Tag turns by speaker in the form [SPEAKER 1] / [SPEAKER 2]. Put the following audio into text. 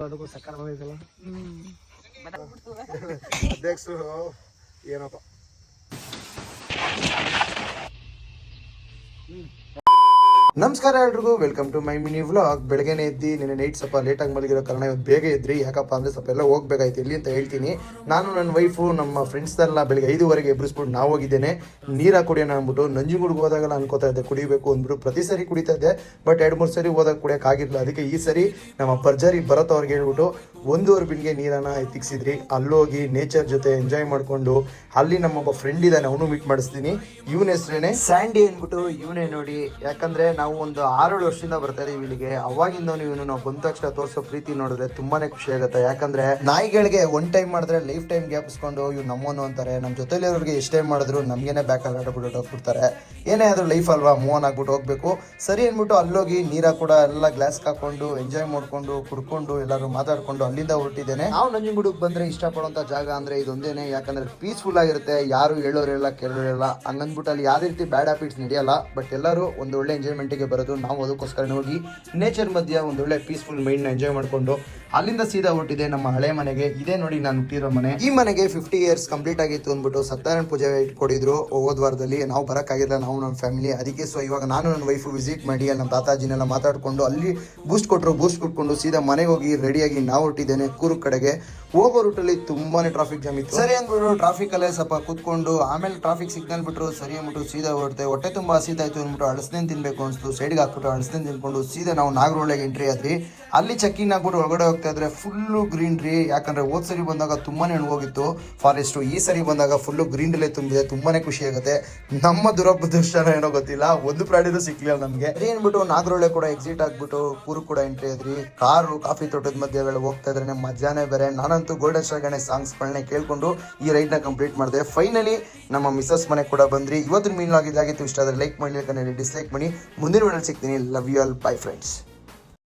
[SPEAKER 1] ಅದಕ್ಕೂ ಸಕ್ಕರ ಬಂದೈತಲ್ಲ
[SPEAKER 2] ಅಧ್ಯಕ್ಷರು ಏನಪ್ಪ. ನಮಸ್ಕಾರ ಎಲ್ರಿಗೂ, welcome to my mini vlog. ಬೆಳಗ್ಗೆನೇ ಎದ್ದು ನಿನ್ನೆ ನೈಟ್ ಸ್ವಲ್ಪ ಲೇಟಾಗಿ ಮಲಗಿರೋ ಕಾರಣ ಇವತ್ತು ಬೇಗ ಎದ್ರಿ. ಯಾಕಪ್ಪ ಅಂದರೆ ಸ್ವಲ್ಪ ಎಲ್ಲ ಹೋಗ್ಬೇಕಾಯ್ತು ಎಲ್ಲಿ ಅಂತ ಹೇಳ್ತೀನಿ. ನಾನು ನನ್ನ ವೈಫು ನಮ್ಮ ಫ್ರೆಂಡ್ಸ್ ಎಲ್ಲ ಬೆಳಗ್ಗೆ 5:15 ಎಬ್ಬಿಸ್ಬಿಟ್ಟು ನಾವು ಹೋಗಿದ್ದೇನೆ ನೀರು ಕುಡಿಯೋಣ ಅಂದ್ಬಿಟ್ಟು. ನಂಜನಗೂಡಿಗೆ ಹೋದಾಗೆಲ್ಲ ಅನ್ಕೋತಾ ಇದ್ದೆ ಕುಡಿಬೇಕು ಅಂದ್ಬಿಟ್ಟು, ಪ್ರತಿ ಸರಿ ಕುಡಿತಾ ಇದ್ದೆ. ಬಟ್ 2-3 ಸರಿ ಹೋದಾಗ ಕುಡಿಯೋಕ್ಕಾಗಿರಲಿಲ್ಲ. ಅದಕ್ಕೆ ಈ ಸರಿ ನಮ್ಮ ಭರ್ಜರಿ ಭರತ್ ಅವ್ರಿಗೆ ಹೇಳ್ಬಿಟ್ಟು 1.5 ಬಿನ್ಗೆ ನೀರನ್ನು ಎತ್ತಿಕ್ಸಿದ್ರಿ. ಅಲ್ಲೋಗಿ ನೇಚರ್ ಜೊತೆ ಎಂಜಾಯ್ ಮಾಡಿಕೊಂಡು ಅಲ್ಲಿ ನಮ್ಮೊಬ್ಬ ಫ್ರೆಂಡ್ ಇದ್ದಾನೆ, ಅವನು ಮೀಟ್ ಮಾಡಿಸ್ತೀನಿ. ಇವನ ಹೆಸರೇನೆ ಸ್ಯಾಂಡಿ ಅಂದ್ಬಿಟ್ಟು. ಇವನೇ ನೋಡಿ, ಯಾಕಂದರೆ ನಾವು ಒಂದು 6-7 ವರ್ಷದಿಂದ ಬರ್ತಾ ಇದೀವಿ ಇಲ್ಲಿಗೆ. ಅವಾಗಿಂದ ಇವನು ನಾವು ಬಂದ ತಕ್ಷಣ ತೋರಿಸೋ ಪ್ರೀತಿ ನೋಡಿದ್ರೆ ತುಂಬಾನೇ ಖುಷಿ ಆಗುತ್ತೆ. ಯಾಕಂದ್ರೆ ನಾಯಿಗಳಿಗೆ 1 ಟೈಮ್ ಮಾಡಿದ್ರೆ ಲೈಫ್ ಟೈಮ್ ಗ್ಯಾಪಿಸ್ಕೊಂಡು ಇವ್ರು ನಮ್ಮನ್ನು ಅಂತಾರೆ. ನಮ್ಮ ಜೊತೆಲಿರೋರಿಗೆ ಎಷ್ಟು ಟೈಮ್ ಮಾಡಿದ್ರು ನಮ್ಗೇನೆ ಬ್ಯಾಕ್ ಆಟಾಡ್ಬಿಟ್ಟು ಹೋಗ್ಬಿಡ್ತಾರೆ. ಏನೇ ಆದ್ರೂ ಲೈಫ್ ಅಲ್ವಾ, ಮೂವ್ ಆನ್ ಆಗ್ಬಿಟ್ಟು ಹೋಗ್ಬೇಕು. ಸರಿ ಅಂದ್ಬಿಟ್ಟು ಅಲ್ಲೋಗಿ ನೀರ ಕೂಡ ಎಲ್ಲ ಗ್ಲಾಸ್ ಹಾಕೊಂಡು ಎಂಜಾಯ್ ಮಾಡ್ಕೊಂಡು ಕುಡ್ಕೊಂಡು ಎಲ್ಲರೂ ಮಾತಾಡ್ಕೊಂಡು ಅಲ್ಲಿಂದ ಹೊರಟಿದ್ದೇನೆ. ನಾವು ನಂಜನಗೂಡಿಗೆ ಬಂದ್ರೆ ಇಷ್ಟಪಡುವಂತ ಜಾಗ ಅಂದ್ರೆ ಇದೊಂದೇನೆ. ಯಾಕಂದ್ರೆ ಪೀಸ್ಫುಲ್ ಆಗಿರುತ್ತೆ, ಯಾರು ಹೇಳೋರಿಲ್ಲ ಕೇಳೋರಿಲ್ಲ. ಹಂಗಂದ್ಬಿಟ್ಟು ಅಲ್ಲಿ ಯಾವುದೇ ರೀತಿ ಬ್ಯಾಡ್ ಹ್ಯಾಬಿಟ್ಸ್ ನಡೆಯಲ್ಲ. ಬಟ್ ಎಲ್ಲರೂ ಒಂದು ಒಳ್ಳೆ ಎಂಜಾಯ್ಮೆಂಟ್ಗೆ ಬರೋದು. ನಾವು ಅದಕ್ಕೋಸ್ಕರ ಹೋಗಿ ನೇಚರ್ ಮಧ್ಯೆ ಒಂದು ಒಳ್ಳೆ ಪೀಸ್ಫುಲ್ ಮೈಂಡ್ ನ ಎಂಜಾಯ್ ಮಾಡ್ಕೊಂಡು ಅಲ್ಲಿಂದ ಸೀದಾ ಹೊರಟಿದೆ ನಮ್ಮ ಹಳೆ ಮನೆಗೆ. ಇದೇ ನೋಡಿ ನಾನು ಹುಟ್ಟಿರೋ ಮನೆ. ಈ ಮನೆಗೆ 50 ಇಯರ್ಸ್ ಕಂಪ್ಲೀಟ್ ಆಗಿತ್ತು ಅಂದ್ಬಿಟ್ಟು ಸತ್ಯನಾರಾಯಣ ಪೂಜೆ ಇಟ್ಕೊಡಿದ್ರು ಹೋದ ವಾರದಲ್ಲಿ. ನಾವು ಬರೋಕ್ಕಾಗಿಲ್ಲ, ನಾವು ನಮ್ಮ ಫ್ಯಾಮಿಲಿ. ಅದಕ್ಕೆ ಸೊ ಇವಾಗ ನಾನು ನನ್ನ ವೈಫು ವಿಸಿಟ್ ಮಾಡಿ ಅಲ್ಲಿ ನಮ್ಮ ತಾತಾಜಿನೆಲ್ಲ ಮಾತಾಡ್ಕೊಂಡು ಅಲ್ಲಿ ಬೂಸ್ಟ್ ಕೊಟ್ಟರು. ಬೂಸ್ಟ್ ಕೊಟ್ಕೊಂಡು ಸೀದಾ ಮನೆಗೆ ಹೋಗಿ ರೆಡಿಯಾಗಿ ನಾವು ಹೊರಟಿದ್ದೇನೆ ಕೂರ್ಗ್ ಕಡೆಗೆ. ಹೋಗೋ ರೂಟಲ್ಲಿ ತುಂಬಾನೇ ಟ್ರಾಫಿಕ್ ಜಾಮ್ ಇತ್ತು. ಸರಿ ಅಂದ್ಬಿಟ್ಟು ಟ್ರಾಫಿಕ್ ಅಲ್ಲೇ ಸ್ವಲ್ಪ ಕೂತ್ಕೊಂಡು ಆಮೇಲೆ ಟ್ರಾಫಿಕ್ ಸಿಗ್ನಲ್ ಬಿಟ್ಟರು. ಸರಿ ಅಂದ್ಬಿಟ್ಟು ಸೀದಾ ಹೊರಟೆ. ಹೊಟ್ಟೆ ತುಂಬಾ ಹಸಿತಾಯ್ತು ಅಂದ್ಬಿಟ್ಟು ಅಳಸನೇನು ತಿನ್ಬೇಕು ಅನಿಸ್ತು. ಸೈಡ್ಗೆ ಹಾಕ್ಬಿಟ್ಟು ಅಳಸನೇನು ತಿನ್ಕೊಂಡು ಸೀದಾ ನಾವು ನಾಗರಹೊಳೆಗೆ ಎಂಟ್ರಿ ಆದ್ರಿ. ಅಲ್ಲಿ ಚೆಕ್ಕಿಂಗ್ ಆಗ್ಬಿಟ್ಟು ಒಳಗಡೆ ಹೋಗ್ತಾ ಇದ್ರೆ ಫುಲ್ಲು ಗ್ರೀನ್ರಿ. ಯಾಕಂದ್ರೆ ಹೋದ್ ಸರಿ ಬಂದಾಗ ತುಂಬಾನೇ ಹೋಗಿತ್ತು ಫಾರೆಸ್ಟ್. ಈ ಸರಿ ಬಂದಾಗ ಫುಲ್ಲು ಗ್ರೀನ್ರಲ್ಲೇ ತುಂಬಿದೆ. ತುಂಬಾನೇ ಖುಷಿ ಆಗುತ್ತೆ. ನಮ್ಮ ದುರದೃಷ್ಟನ ಏನೋ ಗೊತ್ತಿಲ್ಲ, ಒಂದು ಪ್ರಾಣಿನೂ ಸಿಕ್ಲಿಲ್ಲ ನಮಗೆ. ಅದೇ ಏನ್ಬಿಟ್ಟು ನಾಗರಹೊಳೆ ಕೂಡ ಎಕ್ಸಿಟ್ ಆಗ್ಬಿಟ್ಟು ಕೂರ್ಗ್ ಕೂಡ ಎಂಟ್ರಿ ಆದ್ರಿ. ಕಾರು ಕಾಫಿ ತೋಟದ ಮಧ್ಯೆ ಹೋಗ್ತಾ ಇದ್ರೆ ಮಜಾನೇ ಬೇರೆ. ನಾನಂತೂ ಗೋಲ್ಡನ್ ಸ್ಟಾರ್ ಗಣೇಶ್ ಸಾಂಗ್ಸ್ಗಳನ್ನೇ ಕೇಳ್ಕೊಂಡು ಈ ರೈಡ್ನ ಕಂಪ್ಲೀಟ್ ಮಾಡಿದೆ. ಫೈನಲಿ ನಮ್ಮ ಮಿಸಸ್ ಮನೆ ಕೂಡ ಬಂದ್ರಿ. ಇವತ್ತಿನ ಮೀನ್ ಆಗಿದ್ದಾಗಿತ್ತು. ಇಷ್ಟ ಆದರೆ ಲೈಕ್ ಮಾಡಿ, ಡಿಸ್ಲೈಕ್ ಮಾಡಿ. ಮುಂದಿನ ವಿಡಿಯೋದಲ್ಲಿ ಸಿಗ್ತೀನಿ. Love you all, bye friends.